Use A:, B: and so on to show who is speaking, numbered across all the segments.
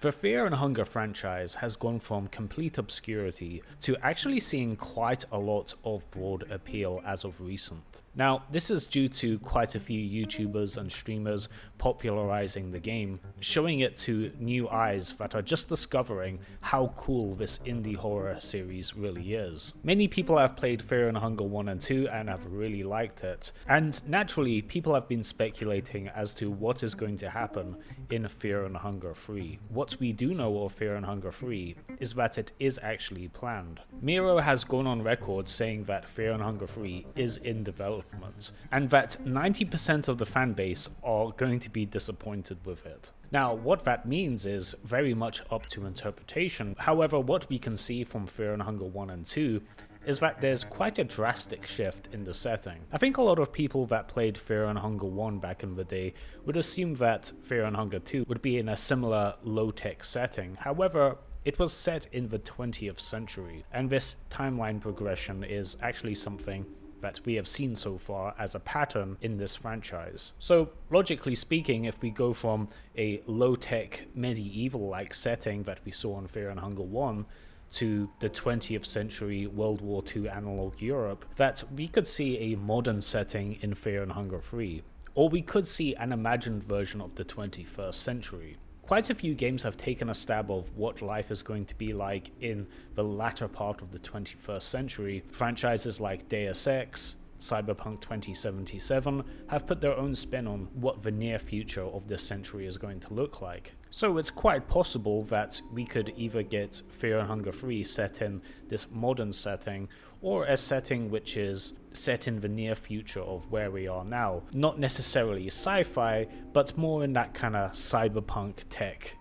A: The Fear and Hunger franchise has gone from complete obscurity to actually seeing quite a lot of broad appeal as of recent. Now, this is due to quite a few YouTubers and streamers popularizing the game, showing it to new eyes that are just discovering how cool this indie horror series really is. Many people have played Fear and Hunger 1 and 2 and have really liked it, and naturally, people have been speculating as to what is going to happen in Fear and Hunger 3. What we do know of Fear and Hunger 3 is that it is actually planned. Miro has gone on record saying that Fear and Hunger 3 is in development, and that 90% of the fanbase are going to be disappointed with it. Now, what that means is very much up to interpretation. However, what we can see from Fear and Hunger 1 and 2 is that there's quite a drastic shift in the setting. I think a lot of people that played Fear and Hunger 1 back in the day would assume that Fear and Hunger 2 would be in a similar low-tech setting. However, it was set in the 20th century, and this timeline progression is actually something that we have seen so far as a pattern in this franchise. So, logically speaking, if we go from a low-tech medieval-like setting that we saw in Fear and Hunger 1 to the 20th century World War II analog Europe, that we could see a modern setting in Fear and Hunger 3, or we could see an imagined version of the 21st century. Quite a few games have taken a stab of what life is going to be like in the latter part of the 21st century. Franchises like Deus Ex, Cyberpunk 2077 have put their own spin on what the near future of this century is going to look like. So it's quite possible that we could either get Fear and Hunger 3 set in this modern setting, or a setting which is set in the near future of where we are now. Not necessarily sci-fi, but more in that kind of cyberpunk tech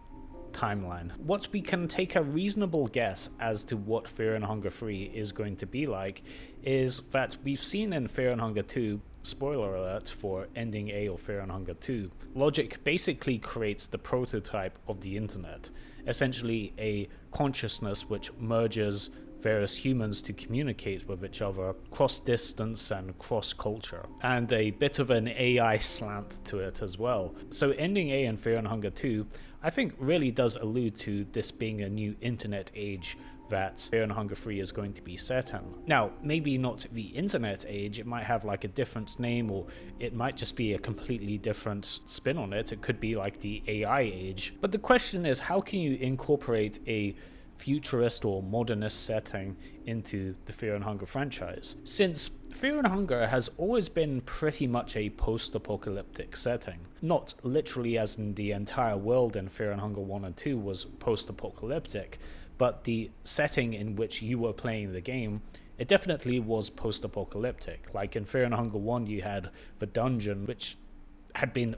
A: timeline. What we can take a reasonable guess as to what Fear and Hunger 3 is going to be like is that we've seen in Fear and Hunger 2, spoiler alert for Ending A of Fear and Hunger 2, Logic basically creates the prototype of the internet, essentially a consciousness which merges various humans to communicate with each other cross distance and cross culture, and a bit of an AI slant to it as well. So Ending A in Fear and Hunger 2 I think really does allude to this being a new internet age that Fear and Hunger 3 is going to be set in. Now, maybe not the internet age, it might have like a different name, or it might just be a completely different spin on it. It could be like the AI age. But the question is, how can you incorporate a futurist or modernist setting into the Fear and Hunger franchise? Since Fear and Hunger has always been pretty much a post-apocalyptic setting. Not literally as in the entire world in Fear and Hunger 1 and 2 was post-apocalyptic, but the setting in which you were playing the game, it definitely was post-apocalyptic. Like in Fear and Hunger 1 you had the dungeon, which had been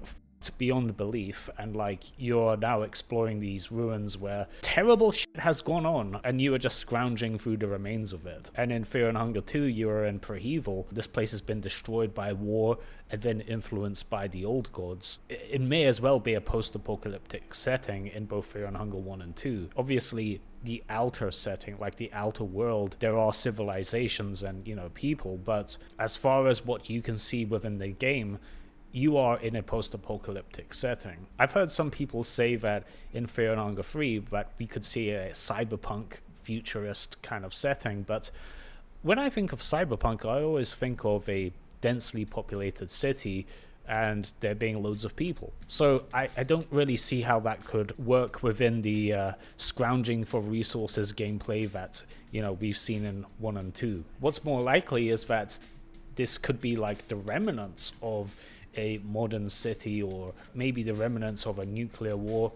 A: beyond belief, and like you're now exploring these ruins where terrible shit has gone on and you are just scrounging through the remains of it. And in Fear and Hunger 2 you are in Prehevel. This place has been destroyed by war and then influenced by the old gods. It may as well be a post-apocalyptic setting in both Fear and Hunger 1 and 2. Obviously the outer setting, like the outer world, there are civilizations and people, but as far as what you can see within the game, you are in a post-apocalyptic setting. I've heard some people say that in Fear and Hunger 3 that we could see a cyberpunk futurist kind of setting, but when I think of cyberpunk, I always think of a densely populated city and there being loads of people. So I don't really see how that could work within the scrounging for resources gameplay that we've seen in 1 and 2. What's more likely is that this could be like the remnants of a modern city, or maybe the remnants of a nuclear war.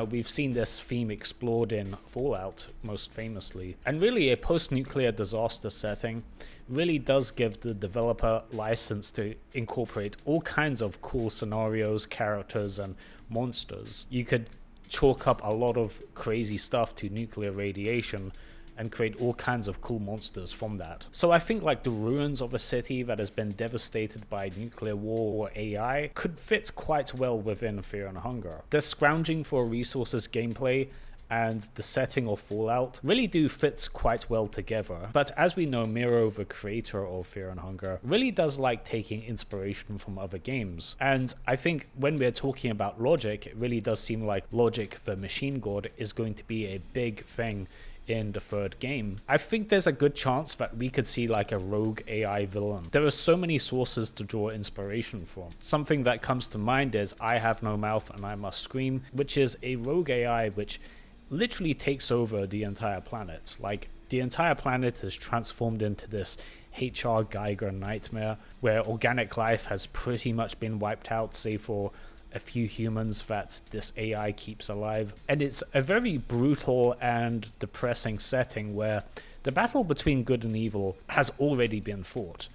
A: We've seen this theme explored in Fallout most famously. And really a post-nuclear disaster setting really does give the developer license to incorporate all kinds of cool scenarios, characters, and monsters. You could chalk up a lot of crazy stuff to nuclear radiation and create all kinds of cool monsters from that. So I think like the ruins of a city that has been devastated by nuclear war or AI could fit quite well within Fear and Hunger. The scrounging for resources gameplay and the setting of Fallout really do fit quite well together. But as we know, Miro, the creator of Fear and Hunger, really does like taking inspiration from other games. And I think when we're talking about logic, it really does seem like Logic, the machine god, is going to be a big thing in the third game. I think there's a good chance that we could see like a rogue AI villain. There are so many sources to draw inspiration from. Something that comes to mind is I Have No Mouth and I Must Scream, which is a rogue AI which literally takes over the entire planet. Like, the entire planet is transformed into this H.R. Geiger nightmare where organic life has pretty much been wiped out, save for a few humans that this AI keeps alive. And it's a very brutal and depressing setting where the battle between good and evil has already been fought,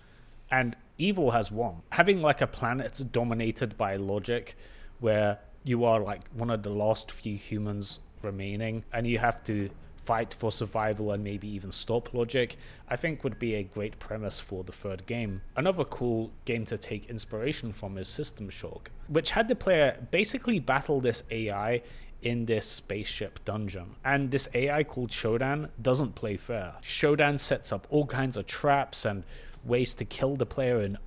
A: and evil has won. Having like a planet dominated by logic, where you are like one of the last few humans remaining, and you have to fight for survival and maybe even stop logic, I think would be a great premise for the third game. Another cool game to take inspiration from is System Shock, which had the player basically battle this AI in this spaceship dungeon. And this AI called Shodan doesn't play fair. Shodan sets up all kinds of traps and ways to kill the player in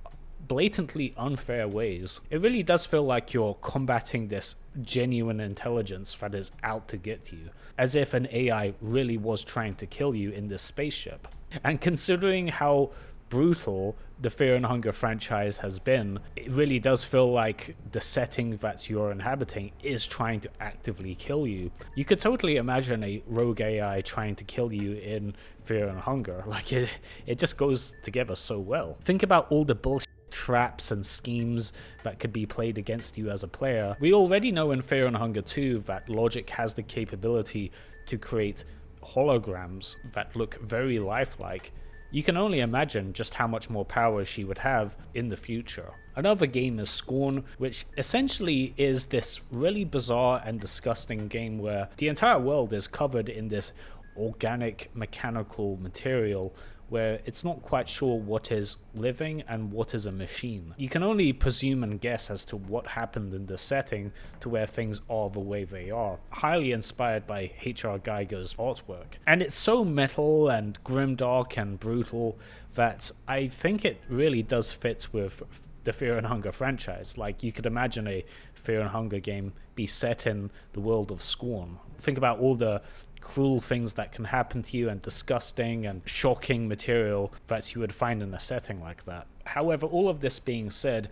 A: blatantly unfair ways. It really does feel like you're combating this genuine intelligence that is out to get you, as if an AI really was trying to kill you in this spaceship. And considering how brutal the Fear and Hunger franchise has been, it really does feel like the setting that you're inhabiting is trying to actively kill you. You could totally imagine a rogue AI trying to kill you in Fear and Hunger. Like, it just goes together so well. Think about all the bullshit traps and schemes that could be played against you as a player. We already know in Fear and Hunger 2 that Logic has the capability to create holograms that look very lifelike. You can only imagine just how much more power she would have in the future. Another game is Scorn, which essentially is this really bizarre and disgusting game where the entire world is covered in this organic mechanical material where it's not quite sure what is living and what is a machine. You can only presume and guess as to what happened in the setting to where things are the way they are. Highly inspired by H.R. Geiger's artwork. And it's so metal and grimdark and brutal that I think it really does fit with the Fear and Hunger franchise. Like, you could imagine a Fear and Hunger game be set in the world of Scorn. Think about all the cruel things that can happen to you and disgusting and shocking material that you would find in a setting like that. However, all of this being said,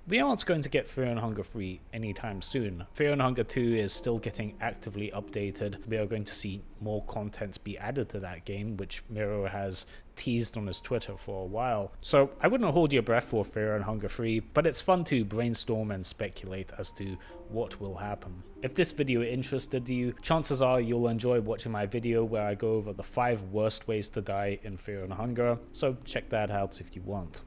A: we aren't going to get Fear and Hunger 3 anytime soon. Fear and Hunger 2 is still getting actively updated. We are going to see more content be added to that game, which Miro has teased on his Twitter for a while. So I wouldn't hold your breath for Fear and Hunger 3, but it's fun to brainstorm and speculate as to what will happen. If this video interested you, chances are you'll enjoy watching my video where I go over the 5 worst ways to die in Fear and Hunger, so check that out if you want.